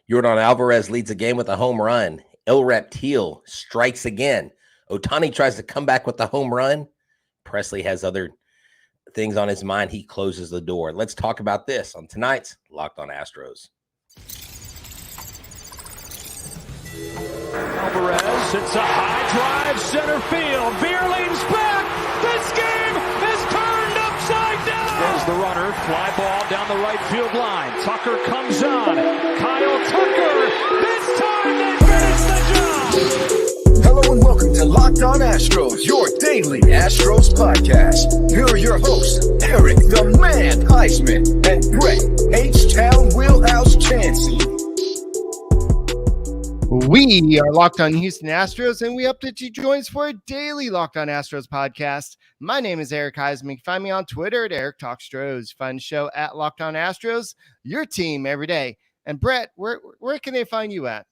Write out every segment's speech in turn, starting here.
Yordan Alvarez leads the game with a home run. El Reptil strikes again. Ohtani tries to come back with the home run. Presley has other things on his mind. He closes the door. Let's talk about this on tonight's Locked On Astros. Alvarez, it's a high drive, center field. Veer leans back. This game is turned upside down. There's the runner, fly ball down the right field line. Tucker comes on. Kyle Tucker. This time they finish the job. Hello and welcome to Locked On Astros, your daily Astros podcast. Here are your hosts, Eric the Man Huysman and Brett H-Town Wheelhouse Chancey. We are Locked On Houston Astros, and we hope that you join us for a daily Locked On Astros podcast. My name is Eric Huysman. You can find me on Twitter at Eric Talk Stros. Find the show at Locked On Astros, your team every day. And Brett, where can they find you at?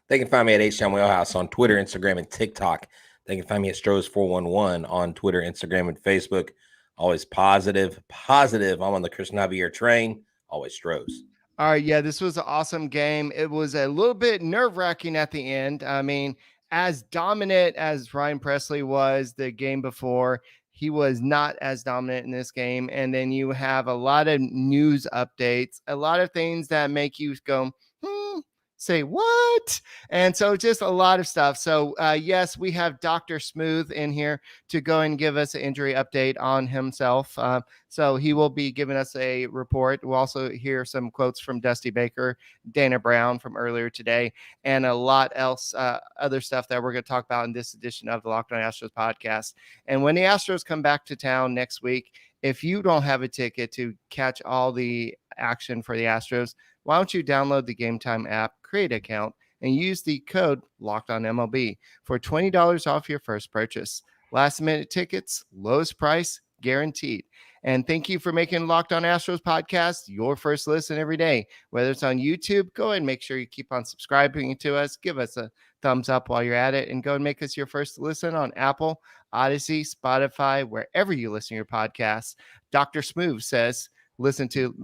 They can find me at H-Town Wheelhouse on Twitter, Instagram, and TikTok. They can find me at Stros411 on Twitter, Instagram, and Facebook. Always positive. I'm on the Cristian Javier train. Always Stros. All right, yeah, this was an awesome game. It was a little bit nerve-wracking at the end. I mean, as dominant as Ryan Presley was the game before, he was not as dominant in this game. And then you have a lot of news updates, a lot of things that make you go, say what? And so just a lot of stuff. So yes, we have Dr. Smooth in here to go and give us an injury update on himself. So he will be giving us a report. We'll also hear some quotes from Dusty Baker, Dana Brown from earlier today, and a lot else, other stuff that we're going to talk about in this edition of the Locked On Astros podcast. And when the Astros come back to town next week, if you don't have a ticket to catch all the action for the Astros, why don't you download the Game Time app, create an account, and use the code LOCKEDONMLB for $20 off your first purchase. Last minute tickets, lowest price, guaranteed. And thank you for making Locked On Astros podcast your first listen every day. Whether it's on YouTube, go ahead and make sure you keep on subscribing to us. Give us a thumbs up while you're at it, and go and make us your first listen on Apple, Odyssey, Spotify, wherever you listen to your podcasts. Dr. Smooth says, listen to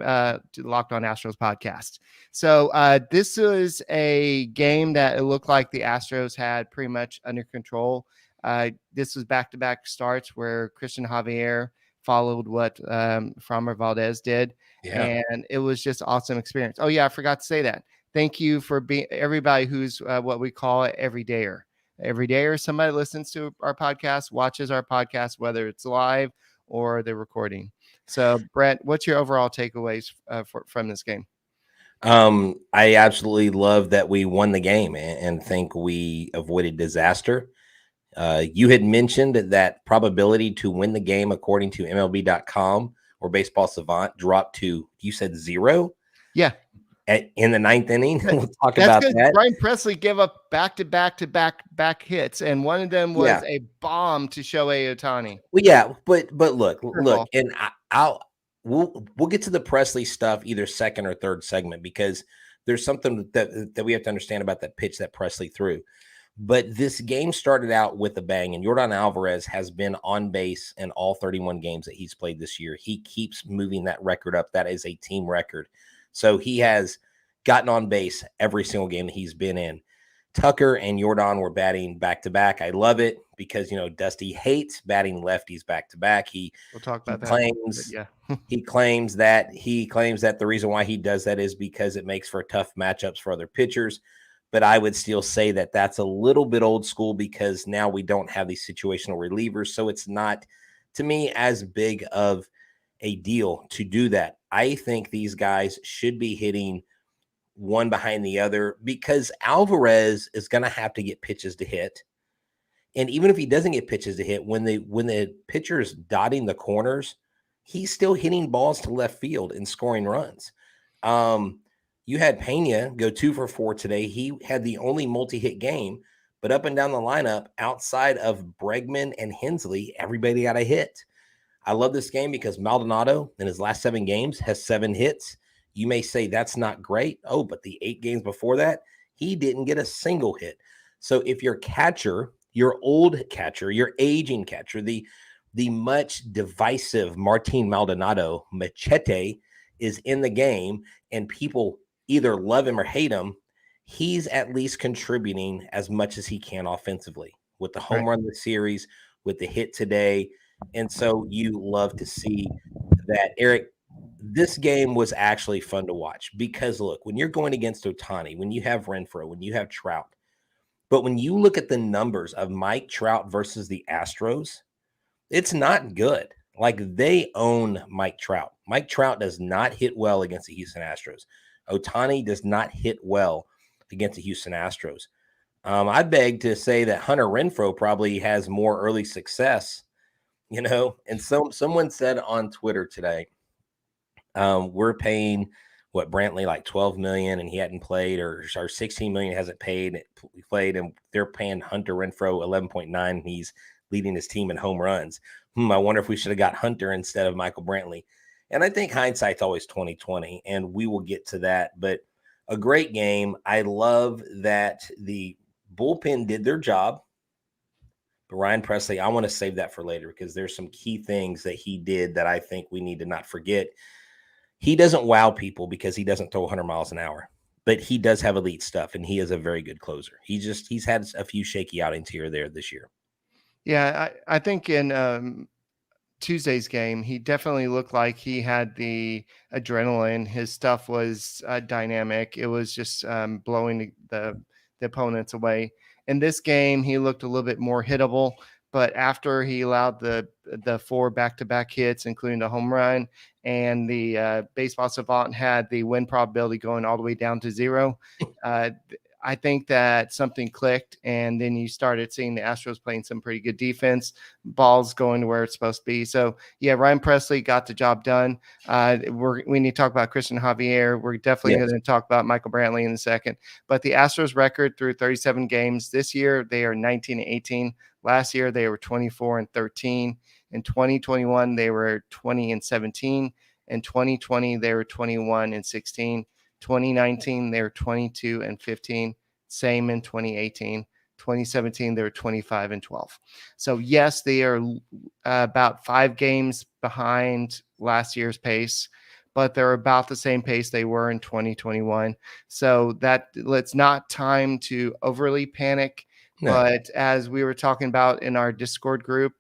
Locked On Astros podcast. So this is a game that it looked like the Astros had pretty much under control. This was back-to-back starts where Cristian Javier followed what Framber Valdez did. Yeah. And it was just awesome experience. Oh, yeah, I forgot to say that. Thank you for being everybody who's what we call it everydayer. Everydayer, somebody listens to our podcast, watches our podcast, whether it's live or the recording. So, Brett, what's your overall takeaways from this game? I absolutely love that we won the game and think we avoided disaster. You had mentioned that probability to win the game, according to MLB.com or Baseball Savant, dropped to, you said 0? Yeah. In the ninth inning. We'll talk about that. Ryan Presley gave up back-to-back hits, and one of them was a bomb to Shohei Ohtani. Well, yeah, but look, and we'll get to the Presley stuff either second or third segment, because there's something that we have to understand about that pitch that Presley threw. But this game started out with a bang, and Yordan Alvarez has been on base in all 31 games that he's played this year. He keeps moving that record up. That is a team record. So he has gotten on base every single game that he's been in. Tucker and Yordan were batting back-to-back. I love it because, Dusty hates batting lefties back-to-back. We'll talk about that. He claims that the reason why he does that is because it makes for tough matchups for other pitchers. But I would still say that that's a little bit old school, because now we don't have these situational relievers. So it's not, to me, as big of a deal to do that. I think these guys should be hitting one behind the other, because Alvarez is going to have to get pitches to hit. And even if he doesn't get pitches to hit, when the pitcher is dotting the corners, he's still hitting balls to left field and scoring runs. You had Pena go 2 for 4 today. He had the only multi-hit game, but up and down the lineup, outside of Bregman and Hensley, everybody got a hit. I love this game because Maldonado in his last 7 games has 7 hits. You may say that's not great. Oh, but the 8 games before that, he didn't get a single hit. So if your catcher, your old catcher, your aging catcher, the much divisive Martin Maldonado, Machete, is in the game, and people either love him or hate him, he's at least contributing as much as he can offensively with the home Right. run this series, with the hit today. And so you love to see that, Eric. This game was actually fun to watch because look, when you're going against Ohtani, when you have Renfroe, when you have Trout, but when you look at the numbers of Mike Trout versus the Astros, it's not good. Like, they own Mike Trout. Mike Trout does not hit well against the Houston Astros. Ohtani does not hit well against the Houston Astros. I beg to say that Hunter Renfroe probably has more early success, And someone said on Twitter today, we're paying Brantley like 12 million and he hadn't played, or 16 million hasn't played, and they're paying Hunter Renfroe 11.9 and he's leading his team in home runs. I wonder if we should have got Hunter instead of Michael Brantley. And I think hindsight's always 20/20, and we will get to that. But a great game. I love that the bullpen did their job. But Ryan Pressly, I want to save that for later because there's some key things that he did that I think we need to not forget. He doesn't wow people because he doesn't throw 100 miles an hour, but he does have elite stuff, and he is a very good closer. He's had a few shaky outings here or there this year. Yeah, I think in Tuesday's game, he definitely looked like he had the adrenaline. His stuff was dynamic. It was just blowing the opponents away. In this game, he looked a little bit more hittable, but after he allowed the 4 back-to-back hits, including the home run, and the baseball savant had the win probability going all the way down to 0, I think that something clicked, and then you started seeing the Astros playing some pretty good defense, balls going to where it's supposed to be. So, yeah, Ryan Pressly got the job done. We need to talk about Cristian Javier. We're definitely going to talk about Michael Brantley in a second. But the Astros record through 37 games this year, they are 19-18. Last year, they were 24-13. In 2021, they were 20-17. In 2020, they were 21-16. 2019, they were 22-15. Same in 2018. 2017, they were 25-12. So, yes, they are about 5 games behind last year's pace, but they're about the same pace they were in 2021. So it's not time to overly panic. No. But as we were talking about in our Discord group,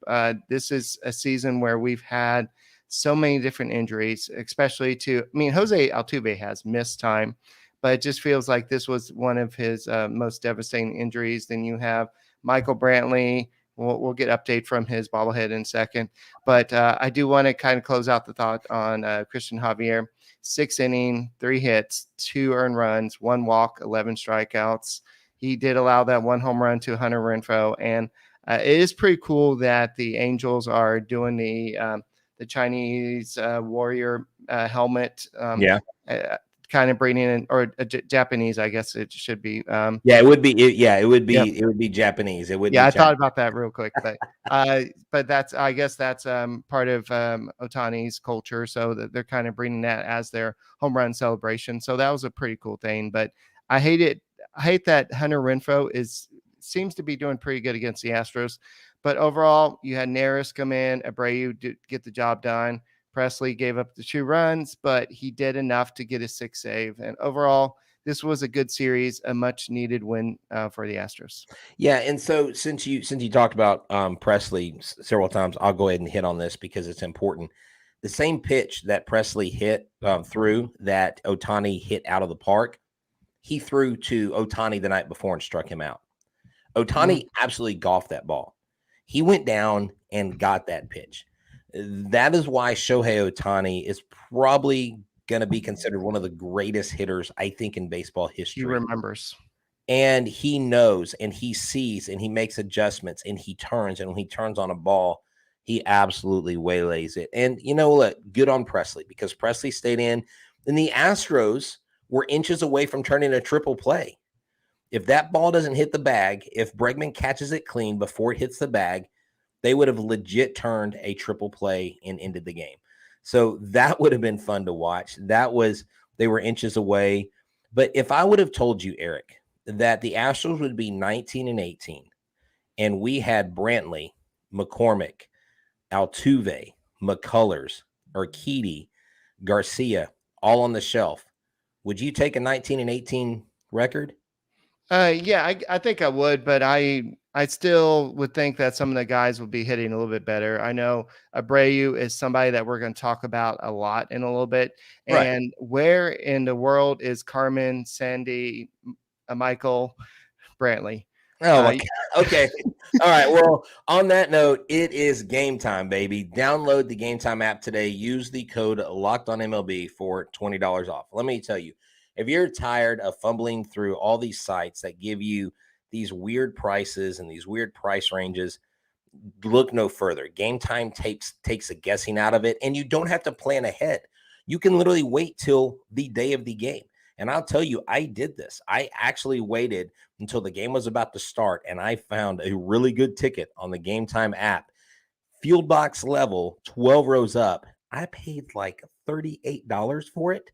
this is a season where we've had so many different injuries, especially Jose Altuve has missed time, but it just feels like this was one of his most devastating injuries. Then you have Michael Brantley. We'll get update from his bobblehead in a second, but I do want to kind of close out the thought on Cristian Javier. 6 inning, 3 hits, 2 earned runs, 1 walk, 11 strikeouts. He did allow that 1 home run to Hunter Renfroe, and it is pretty cool that the Angels are doing the Chinese warrior helmet. Kind of bringing in, or Japanese, I guess it should be. It would be. It would be Japanese. It would. Yeah, I thought about that real quick, but I guess that's part of Ohtani's culture, so that they're kind of bringing that as their home run celebration. So that was a pretty cool thing. But I hate that Hunter Renfroe seems to be doing pretty good against the Astros. But overall, you had Neris come in, Abreu get the job done. Pressly gave up the 2 runs, but he did enough to get a 6 save. And overall, this was a good series, a much needed win for the Astros. Yeah, and so since you talked about Pressly several times, I'll go ahead and hit on this because it's important. The same pitch that Pressly hit through that Ohtani hit out of the park, he threw to Ohtani the night before and struck him out. Ohtani absolutely golfed that ball. He went down and got that pitch. That is why Shohei Ohtani is probably going to be considered one of the greatest hitters, I think, in baseball history. He remembers. And he knows, and he sees, and he makes adjustments, and he turns. And when he turns on a ball, he absolutely waylays it. And, look, good on Pressly, because Pressly stayed in. And the Astros were inches away from turning a triple play. If that ball doesn't hit the bag, if Bregman catches it clean before it hits the bag, they would have legit turned a triple play and ended the game. So that would have been fun to watch. They were inches away. But if I would have told you, Eric, that the Astros would be 19-18, and we had Brantley, McCormick, Altuve, McCullers, Urquidy, Garcia, all on the shelf, would you take a 19-18 record? Yeah, I think I would, but I still would think that some of the guys will be hitting a little bit better. I know Abreu is somebody that we're going to talk about a lot in a little bit. Right. And where in the world is Carmen, Sandy, Michael Brantley? Oh my Uh, God. Okay. All right. Well, on that note, it is game time, baby. Download the Game Time app today. Use the code Locked On MLB for $20 off. Let me tell you, if you're tired of fumbling through all these sites that give you these weird prices and these weird price ranges, look no further. Game Time takes the guessing out of it, and you don't have to plan ahead. You can literally wait till the day of the game. And I'll tell you, I did this. I actually waited until the game was about to start, and I found a really good ticket on the Game Time app. Field box level, 12 rows up. I paid like $38 for it.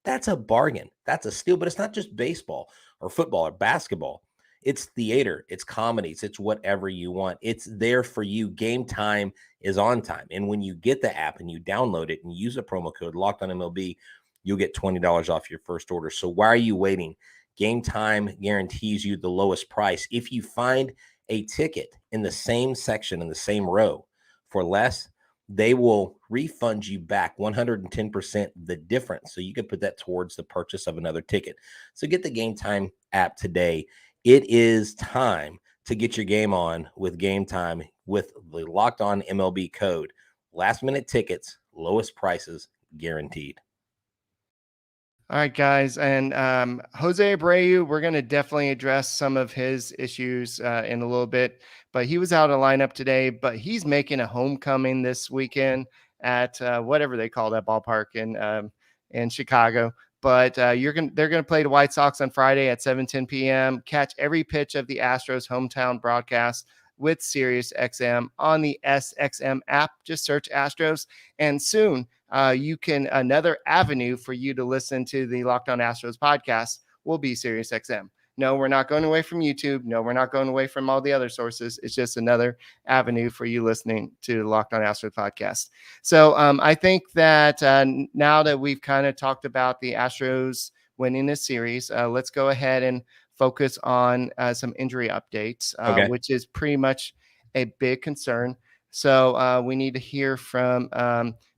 That's a bargain. That's a steal, but it's not just baseball or football or basketball. It's theater, it's comedies, it's whatever you want. It's there for you. Game Time is on time. And when you get the app and you download it and use a promo code Locked On MLB, you'll get $20 off your first order. So why are you waiting? Game Time guarantees you the lowest price. If you find a ticket in the same section, in the same row for less, they will refund you back 110% the difference. So you can put that towards the purchase of another ticket. So get the Game Time app today. It is time to get your game on with Game Time with the Locked On MLB code. Last minute tickets, lowest prices guaranteed. All right, guys. And Jose Abreu, we're going to definitely address some of his issues in a little bit, but he was out of lineup today, but he's making a homecoming this weekend at whatever they call that ballpark in Chicago. But they're going to play the White Sox on Friday at 7:10 p.m. Catch every pitch of the Astros hometown broadcast with Sirius XM on the SXM app. Just search Astros, and soon you can another avenue for you to listen to the Locked On Astros podcast will be Sirius XM. No, we're not going away from YouTube. No, we're not going away from all the other sources. It's just another avenue for you listening to the Locked On Astros podcast. So I think that now that we've kind of talked about the Astros winning this series, let's go ahead and focus on some injury updates, which is pretty much a big concern. So we need to hear from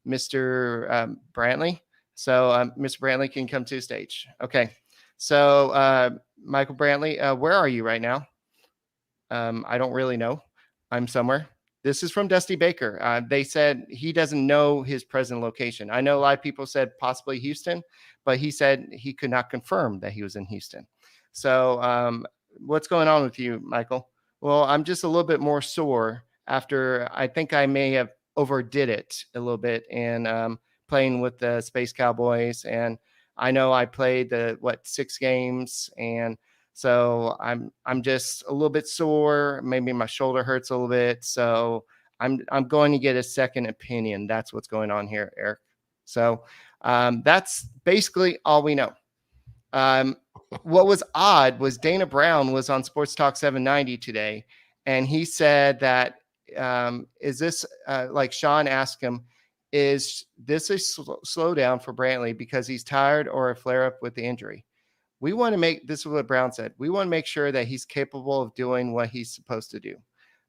Mr. Brantley. So Mr. Brantley can come to the stage. Okay. So Michael Brantley, where are you right now? I don't really know. I'm somewhere. This is from Dusty Baker. They said he doesn't know his present location. I know a lot of people said possibly Houston, but he said he could not confirm that he was in Houston. So what's going on with you, Michael? Well, I'm just a little bit more sore after I think I may have overdid it a little bit and playing with the Space Cowboys. And I know I played 6 games, and so I'm just a little bit sore. Maybe my shoulder hurts a little bit. So I'm going to get a second opinion. That's what's going on here, Eric. So that's basically all we know. What was odd was Dana Brown was on Sports Talk 790 today, and he said that is this like Sean asked him, is this a slowdown for Brantley because he's tired or a flare-up with the injury? We want to make, this is what Brown said, we want to make sure that he's capable of doing what he's supposed to do.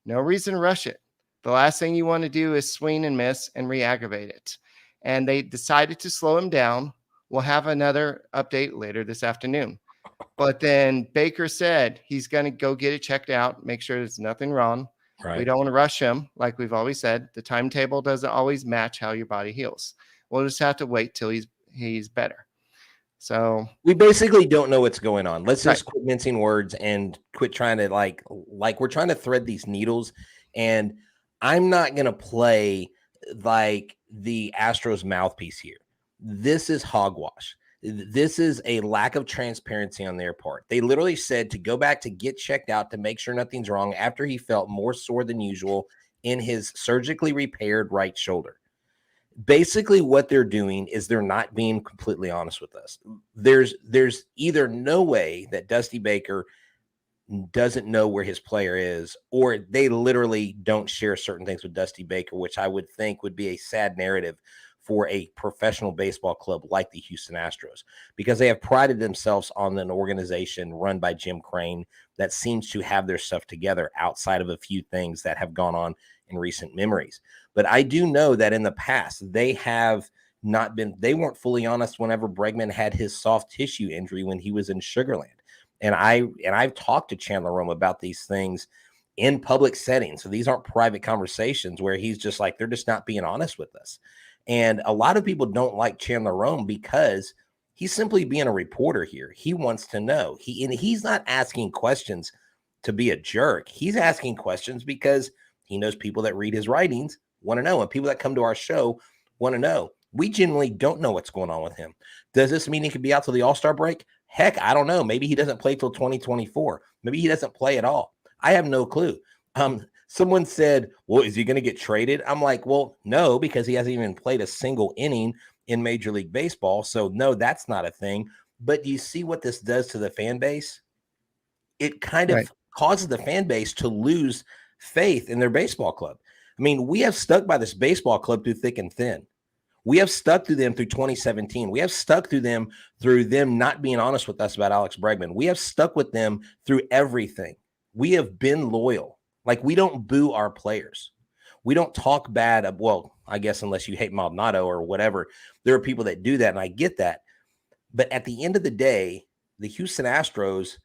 No reason to rush it. The last thing you want to do is swing and miss and re-aggravate it. And they decided to slow him down. We'll have another update later this afternoon. But then Baker said he's going to go get it checked out, make sure there's nothing wrong. Right. We don't want to rush him. Like we've always said, the timetable doesn't always match how your body heals. We'll just have to wait till he's better. So we basically don't know what's going on. Let's just quit mincing words and quit trying to like we're trying to thread these needles. And I'm not going to play like the Astros mouthpiece here. This is hogwash. This is a lack of transparency on their part. They literally said to go back to get checked out to make sure nothing's wrong after he felt more sore than usual in his surgically repaired right shoulder. Basically, what they're doing is they're not being completely honest with us. There's either no way that Dusty Baker doesn't know where his player is, or they literally don't share certain things with Dusty Baker, which I would think would be a sad narrative for a professional baseball club like the Houston Astros, because they have prided themselves on an organization run by Jim Crane that seems to have their stuff together outside of a few things that have gone on in recent memories. But I do know that in the past, they weren't fully honest whenever Bregman had his soft tissue injury when he was in Sugarland. And I've talked to Chandler Rome about these things in public settings. So these aren't private conversations where he's just like, they're just not being honest with us. And a lot of people don't like Chandler Rome because he's simply being a reporter here. He wants to know. He's not asking questions to be a jerk. He's asking questions because he knows people that read his writings want to know, and people that come to our show want to know. We generally don't know what's going on with him. Does this mean he could be out till the All-Star break? Heck, I don't know. Maybe he doesn't play till 2024. Maybe he doesn't play at all. I have no clue. Someone said, well, is he going to get traded? I'm like, well, no, because he hasn't even played a single inning in Major League Baseball. So no, that's not a thing. But do you see what this does to the fan base? It kind of causes the fan base to lose faith in their baseball club. I mean, we have stuck by this baseball club through thick and thin. We have stuck through them through 2017. We have stuck through them not being honest with us about Alex Bregman. We have stuck with them through everything. We have been loyal. Like, we don't boo our players. We don't talk bad of, well, I guess unless you hate Maldonado or whatever. There are people that do that, and I get that. But at the end of the day, the Houston Astros,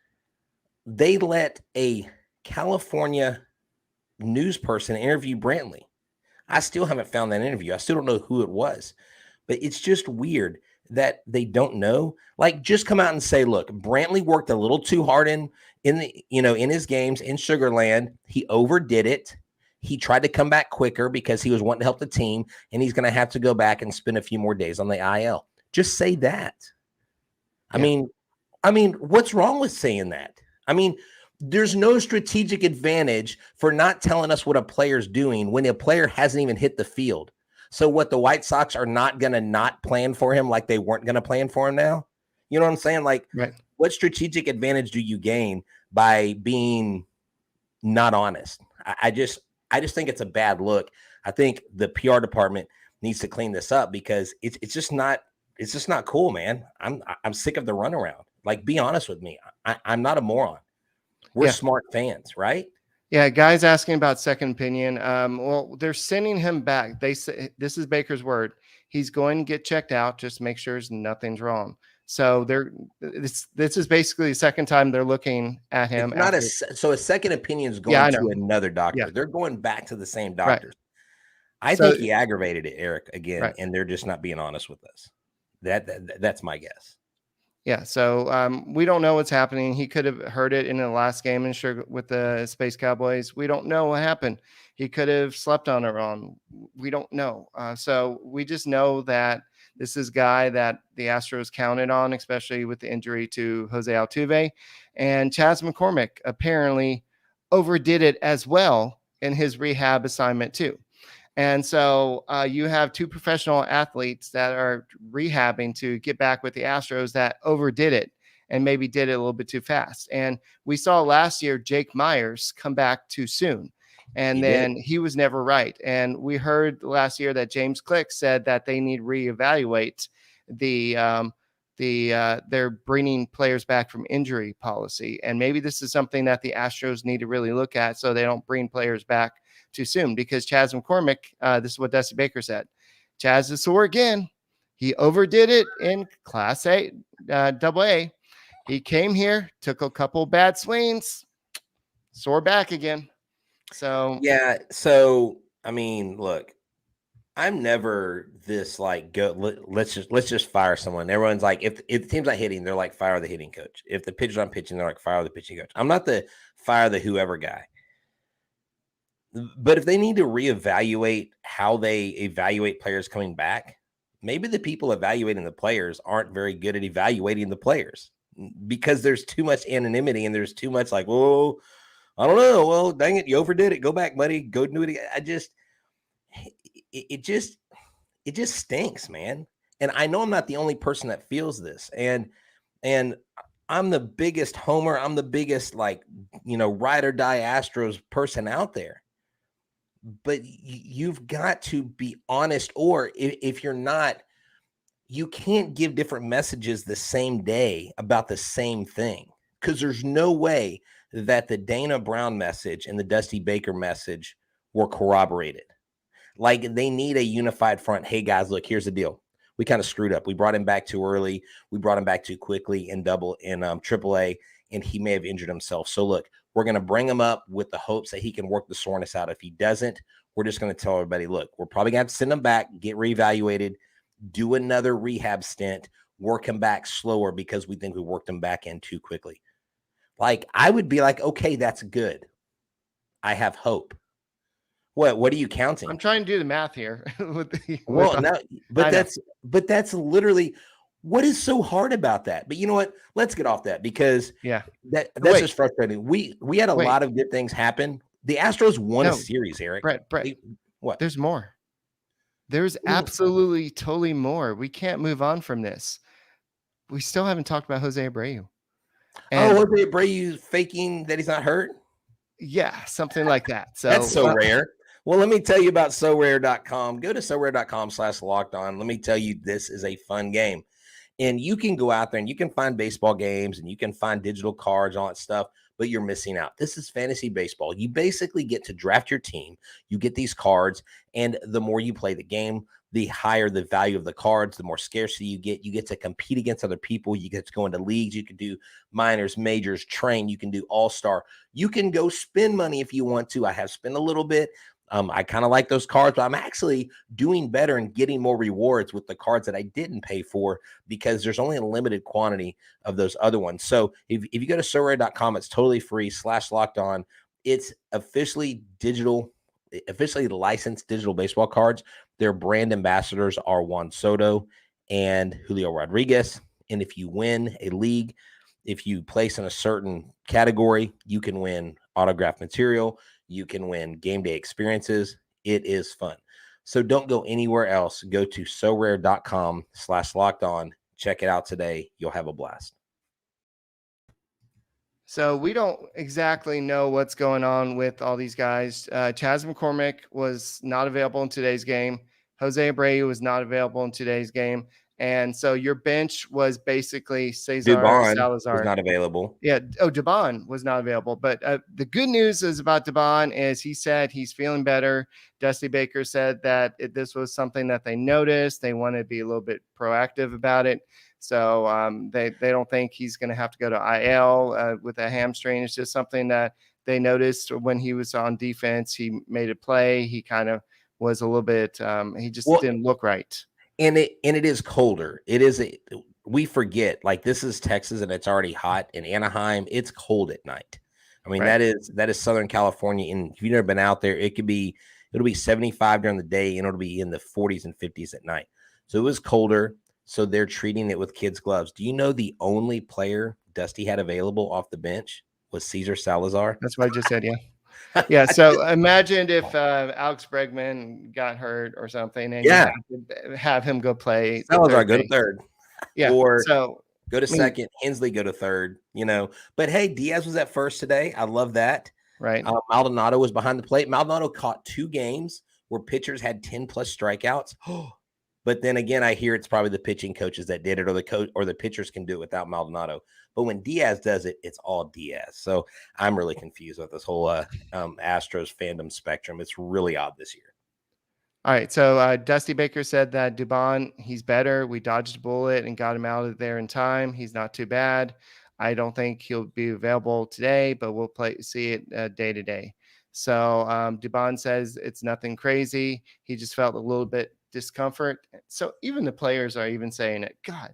they let a California news person interview Brantley. I still haven't found that interview. I still don't know who it was. But it's just weird that they don't know. Like, just come out and say, look, Brantley worked a little too hard in his games in Sugarland. He overdid it. He tried to come back quicker because he was wanting to help the team, and he's going to have to go back and spend a few more days on the IL. Just say that. Yeah. I mean, what's wrong with saying that? I mean, there's no strategic advantage for not telling us what a player's doing when a player hasn't even hit the field. So what, the White Sox are not going to not plan for him like they weren't going to plan for him now? You know what I'm saying? Like, What strategic advantage do you gain by being not honest? I just think it's a bad look. I think the PR department needs to clean this up because it's just not cool, man. I'm sick of the runaround. Like, be honest with me. I'm not a moron. We're smart fans, right? Yeah, guys asking about second opinion. Well, they're sending him back. They say, this is Baker's word, he's going to get checked out, just make sure nothing's wrong. So this is basically the second time they're looking at him. So a second opinion is going to another doctor. Yeah. They're going back to the same doctors. Right. I think he aggravated it, Eric, again, and they're just not being honest with us. That's my guess. Yeah, so we don't know what's happening. He could have heard it in the last game with the Space Cowboys. We don't know what happened. He could have slept on it wrong. We don't know. So we just know that this is a guy that the Astros counted on, especially with the injury to Jose Altuve. And Chas McCormick apparently overdid it as well in his rehab assignment too. And so you have two professional athletes that are rehabbing to get back with the Astros that overdid it and maybe did it a little bit too fast. And we saw last year Jake Myers come back too soon, and he was never right. And we heard last year that James Click said that they need to reevaluate they're bringing players back from injury policy. And maybe this is something that the Astros need to really look at so they don't bring players back too soon, because Chas McCormick, this is what Dusty Baker said. Chas is sore again. He overdid it in Class A, AA. He came here, took a couple bad swings, sore back again. So yeah. So I mean, look, I'm never this like let's just fire someone. Everyone's like, if the team's not hitting, they're like, fire the hitting coach. If the pitcher's not pitching, they're like, fire the pitching coach. I'm not the fire the whoever guy. But if they need to reevaluate how they evaluate players coming back, maybe the people evaluating the players aren't very good at evaluating the players, because there's too much anonymity and there's too much like, whoa, I don't know. Well, dang it, you overdid it. Go back, buddy. Go do it again. It just stinks, man. And I know I'm not the only person that feels this. And I'm the biggest homer. I'm the biggest, ride or die Astros person out there. but you've got to be honest, or if you're not, you can't give different messages the same day about the same thing, because there's no way that the Dana Brown message and the Dusty Baker message were corroborated. Like, they need a unified front. Hey guys, look, here's the deal. We kind of screwed up. We brought him back too early. We brought him back too quickly in AAA, and he may have injured himself. So look, we're going to bring him up with the hopes that he can work the soreness out. If he doesn't, we're just going to tell everybody, look, we're probably going to have to send him back, get reevaluated, do another rehab stint, work him back slower because we think we worked him back in too quickly. Like, I would be like, okay, that's good. I have hope. What are you counting? I'm trying to do the math here. But that's literally what is so hard about that. But you know what? Let's get off that, because that's just frustrating. We had a lot of good things happen. The Astros won a series, Eric. Brett, what? There's more. There's absolutely totally more. We can't move on from this. We still haven't talked about Jose Abreu. Jose Abreu faking that he's not hurt? Yeah, something like that. So that's so rare. Well, let me tell you about Sorare.com. Go to Sorare.com/lockedon. Let me tell you, this is a fun game. And you can go out there and you can find baseball games and you can find digital cards, all that stuff, but you're missing out. This is fantasy baseball. You basically get to draft your team. You get these cards, and the more you play the game, the higher the value of the cards, the more scarcity you get. You get to compete against other people. You get to go into leagues. You can do minors, majors, train. You can do all-star. You can go spend money if you want to. I have spent a little bit. I kind of like those cards, but I'm actually doing better and getting more rewards with the cards that I didn't pay for, because there's only a limited quantity of those other ones. So if you go to Sorare.com, it's totally free /lockedon. It's officially licensed digital baseball cards. Their brand ambassadors are Juan Soto and Julio Rodriguez. And if you win a league, if you place in a certain category, you can win autographed material. You can win game day experiences. It is fun. So don't go anywhere else. Go to Sorare.com/lockedon. Check it out today. You'll have a blast. So we don't exactly know what's going on with all these guys. Chas McCormick was not available in today's game. Jose Abreu was not available in today's game. And so your bench was basically Cesar Salazar. Was not available. Yeah. Oh, Dubon was not available. But the good news is about Dubon is he said he's feeling better. Dusty Baker said that this was something that they noticed. They want to be a little bit proactive about it. So they don't think he's going to have to go to IL with a hamstring. It's just something that they noticed when he was on defense. He made a play. He kind of was a little bit he just didn't look right. And it is colder. We forget, like, this is Texas and it's already hot. In Anaheim, it's cold at night. I mean, right. that is Southern California. And if you've never been out there, it'll be 75 during the day and it'll be in the 40s and 50s at night. So it was colder. So they're treating it with kids' gloves. Do you know the only player Dusty had available off the bench was Cesar Salazar? That's what I just said. Yeah. Yeah. So imagine if Alex Bregman got hurt or something, and you have him go play. Salazar go to third. Yeah. Or go to second. Hensley go to third. But hey, Diaz was at first today. I love that. Right. Maldonado was behind the plate. Maldonado caught 2 games where pitchers had 10+ strikeouts. But then again, I hear it's probably the pitching coaches that did it, or the coach or the pitchers can do it without Maldonado. But when Diaz does it, it's all Diaz. So I'm really confused with this whole Astros fandom spectrum. It's really odd this year. All right. So Dusty Baker said that Dubon, he's better. We dodged a bullet and got him out of there in time. He's not too bad. I don't think he'll be available today, but we'll see it day to day. So Dubon says it's nothing crazy. He just felt a little bit discomfort. So even the players are even saying it. God,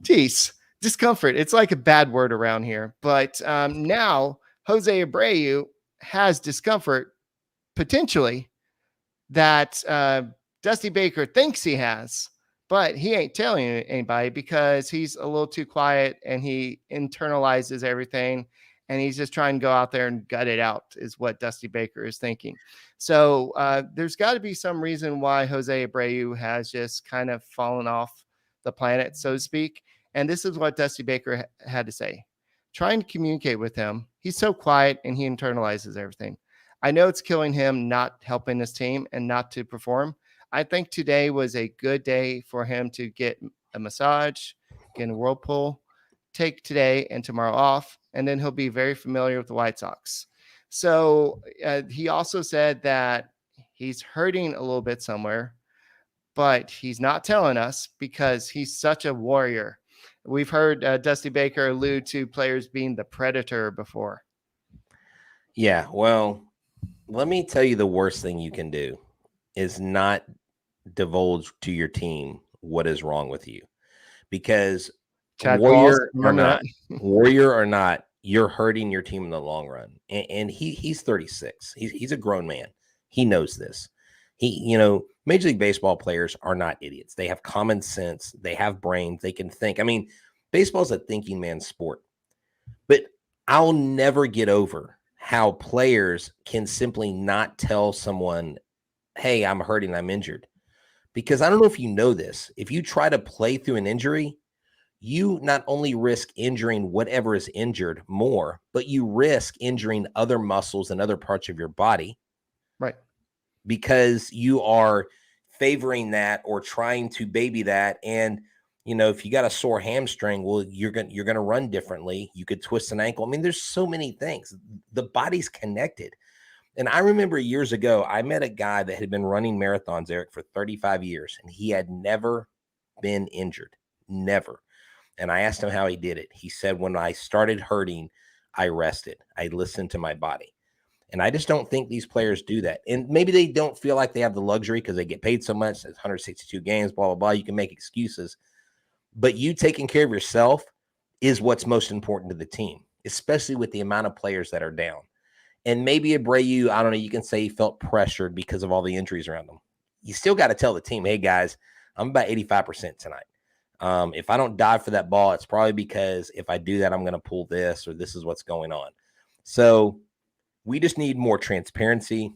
geez, discomfort. It's like a bad word around here. But now Jose Abreu has discomfort potentially that Dusty Baker thinks he has, but he ain't telling anybody because he's a little too quiet and he internalizes everything. And he's just trying to go out there and gut it out is what Dusty Baker is thinking. So there's got to be some reason why Jose Abreu has just kind of fallen off the planet, so to speak. And this is what Dusty Baker had to say. Trying to communicate with him. He's so quiet and he internalizes everything. I know it's killing him, not helping his team and not to perform. I think today was a good day for him to get a massage, get a whirlpool, take today and tomorrow off, and then he'll be very familiar with the White Sox. So he also said that he's hurting a little bit somewhere, but he's not telling us because he's such a warrior. We've heard Dusty Baker allude to players being the predator before. Yeah, well, let me tell you the worst thing you can do is not divulge to your team what is wrong with you. Because Chad warrior Balls, or not, warrior or not, you're hurting your team in the long run. And he's 36. He's a grown man. He knows this. Major League Baseball players are not idiots. They have common sense. They have brains. They can think. I mean, baseball's a thinking man's sport. But I'll never get over how players can simply not tell someone, hey, I'm hurting, I'm injured. Because I don't know if you know this. If you try to play through an injury, you not only risk injuring whatever is injured more, but you risk injuring other muscles and other parts of your body. Right. Because you are favoring that or trying to baby that. And, if you got a sore hamstring, well, you're going to run differently. You could twist an ankle. I mean, there's so many things. The body's connected. And I remember years ago, I met a guy that had been running marathons, Eric, for 35 years, and he had never been injured. Never. And I asked him how he did it. He said, when I started hurting, I rested. I listened to my body. And I just don't think these players do that. And maybe they don't feel like they have the luxury because they get paid so much. It's 162 games, blah, blah, blah. You can make excuses. But you taking care of yourself is what's most important to the team, especially with the amount of players that are down. And maybe Abreu, I don't know, you can say he felt pressured because of all the injuries around him. You still got to tell the team, hey, guys, I'm about 85% tonight. If I don't dive for that ball, it's probably because if I do that, I'm going to pull this or this is what's going on. So we just need more transparency.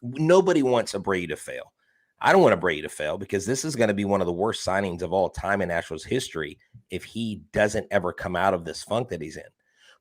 Nobody wants Abreu to fail. I don't want Abreu to fail because this is going to be one of the worst signings of all time in Astros history if he doesn't ever come out of this funk that he's in.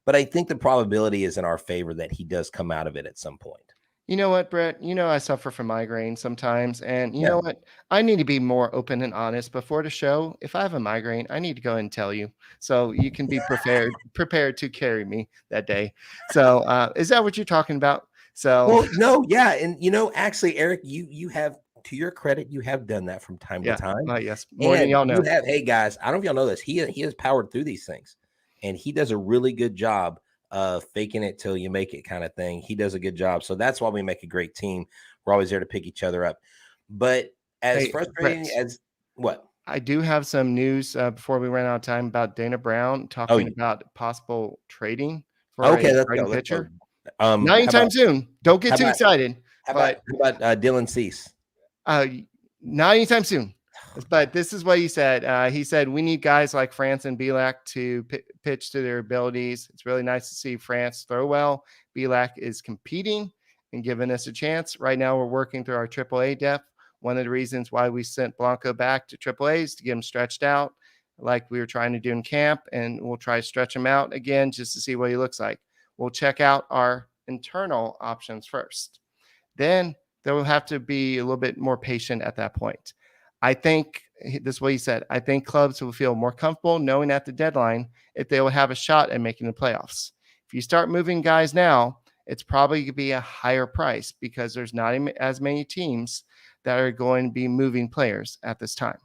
But I think the probability is in our favor that he does come out of it at some point. You know what, Brett? I suffer from migraine sometimes. And you know what? I need to be more open and honest before the show. If I have a migraine, I need to go and tell you so you can be prepared to carry me that day. So is that what you're talking about? So well, no, yeah. And actually, Eric, you have, to your credit, you have done that from time to time. Yes, more than y'all know. Hey guys, I don't know if y'all know this. He has powered through these things. And he does a really good job of faking it till you make it kind of thing. He does a good job. So that's why we make a great team. We're always there to pick each other up. But as frustrating as what? I do have some news before we run out of time about Dana Brown talking about possible trading for a starting pitcher. Not anytime soon. Don't get too excited. How about Dylan Cease? Not anytime soon. But this is what he said. He said, we need guys like France and Bielak to pitch to their abilities. It's really nice to see France throw well. Bielak is competing and giving us a chance. Right now, we're working through our AAA depth. One of the reasons why we sent Blanco back to AAA is to get him stretched out like we were trying to do in camp, and we'll try to stretch him out again just to see what he looks like. We'll check out our internal options first. Then they will have to be a little bit more patient at that point. I think this is what he said. I think clubs will feel more comfortable knowing at the deadline if they will have a shot at making the playoffs. If you start moving guys now, it's probably going to be a higher price because there's not as many teams that are going to be moving players at this time.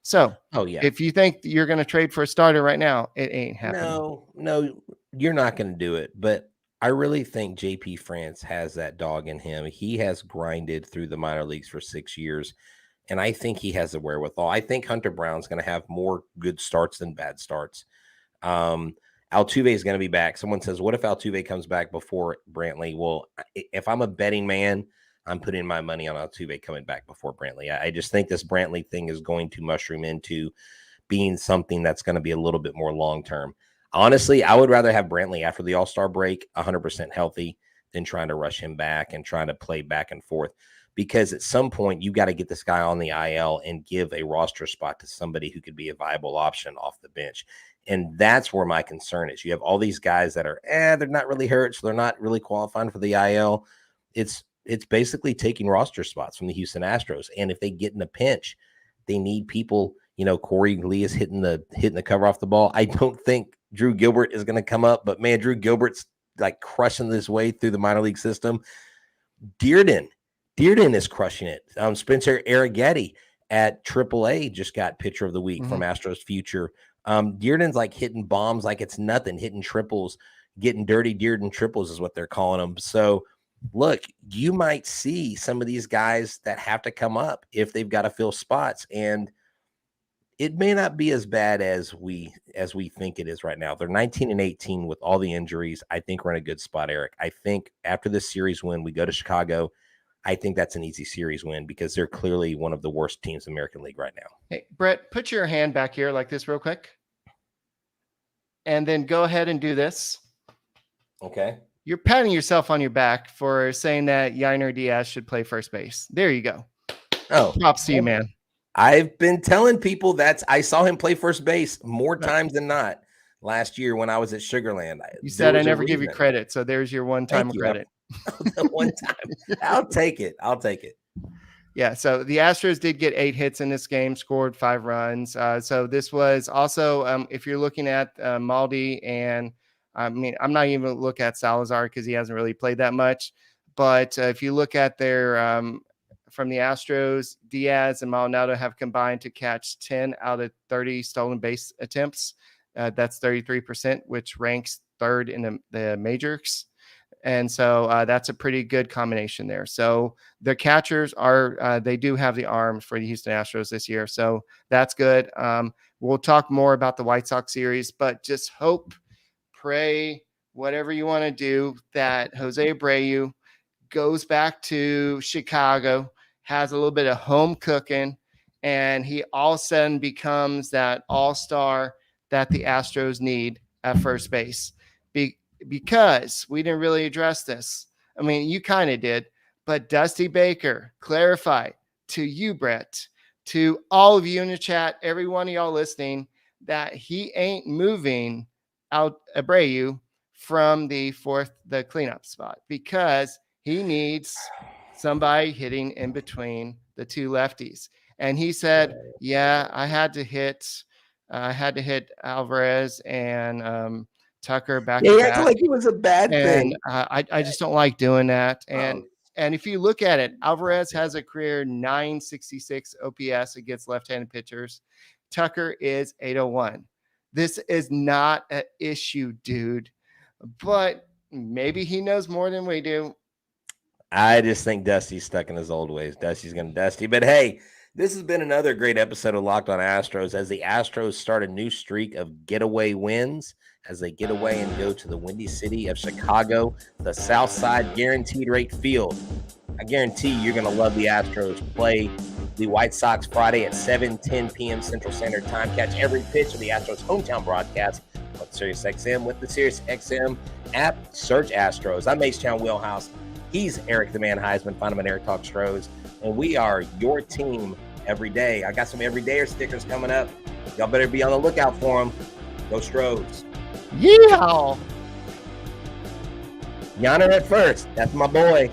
So if you think you're going to trade for a starter right now, it ain't happening. No, you're not going to do it. But I really think JP France has that dog in him. He has grinded through the minor leagues for 6 years. And I think he has the wherewithal. I think Hunter Brown's going to have more good starts than bad starts. Altuve is going to be back. Someone says, what if Altuve comes back before Brantley? Well, if I'm a betting man, I'm putting my money on Altuve coming back before Brantley. I just think this Brantley thing is going to mushroom into being something that's going to be a little bit more long-term. Honestly, I would rather have Brantley after the All-Star break 100% healthy than trying to rush him back and trying to play back and forth. Because at some point, you got to get this guy on the IL and give a roster spot to somebody who could be a viable option off the bench. And that's where my concern is. You have all these guys that are, they're not really hurt, so they're not really qualifying for the IL. it's basically taking roster spots from the Houston Astros. And if they get in a pinch, they need people. Corey Lee is hitting the cover off the ball. I don't think Drew Gilbert is going to come up, but man, Drew Gilbert's like crushing this way through the minor league system. Dearden is crushing it. Spencer Arrighetti at AAA just got pitcher of the week from Astros Future. Dearden's like hitting bombs like it's nothing, hitting triples, getting dirty Dearden triples is what they're calling them. So look, you might see some of these guys that have to come up if they've got to fill spots, and it may not be as bad as we think it is right now. They're 19-18 with all the injuries. I think we're in a good spot, Eric. I think after this series win, we go to Chicago. I think that's an easy series win because they're clearly one of the worst teams in the American League right now. Hey, Brett, put your hand back here like this real quick. And then go ahead and do this. Okay. You're patting yourself on your back for saying that Yainer Diaz should play first base. There you go. Oh, props to you, man. I've been telling people I saw him play first base more times than not last year when I was at Sugarland. You said I never give you credit, so there's your one-time credit. One time. I'll take it. Yeah, so the Astros did get 8 hits in this game, scored 5 runs. So this was also, if you're looking at Maldi, and I'm not even going to look at Salazar because he hasn't really played that much. But if you look at their from the Astros, Diaz and Maldonado have combined to catch 10 out of 30 stolen base attempts. That's 33%, which ranks 3rd in the majors. And so that's a pretty good combination there. So the catchers they do have the arms for the Houston Astros this year. So that's good. We'll talk more about the White Sox series, but just hope, pray, whatever you want to do, that Jose Abreu goes back to Chicago, has a little bit of home cooking, and he all of a sudden becomes that all-star that the Astros need at first base. Because we didn't really address this. I mean, you kind of did, but Dusty Baker clarified to you, Brett, to all of you in the chat, every one of y'all listening, that he ain't moving out Abreu from the cleanup spot because he needs somebody hitting in between the two lefties. And he said, yeah, I had to hit Alvarez and Tucker back. Yeah, he acted like it was a bad thing. I just don't like doing that. And if you look at it, Alvarez has a career 966 OPS against left-handed pitchers. Tucker is 801. This is not an issue, dude. But maybe he knows more than we do. I just think Dusty's stuck in his old ways. Dusty's going to Dusty. But hey, this has been another great episode of Locked On Astros as the Astros start a new streak of getaway wins as they get away and go to the Windy City of Chicago, the Southside Guaranteed Rate Field. I guarantee you're going to love the Astros. Play the White Sox Friday at 7:10 p.m. Central Standard Time. Catch every pitch of the Astros hometown broadcast on SiriusXM with the SiriusXM app. Search Astros. I'm H-Town Wheelhouse. He's Eric the Man Huysman. Find him at Eric Talk Stros. And we are your team every day. I got some everydayer stickers coming up. Y'all better be on the lookout for them. Go Stros. Yeehaw! Yainer at first. That's my boy.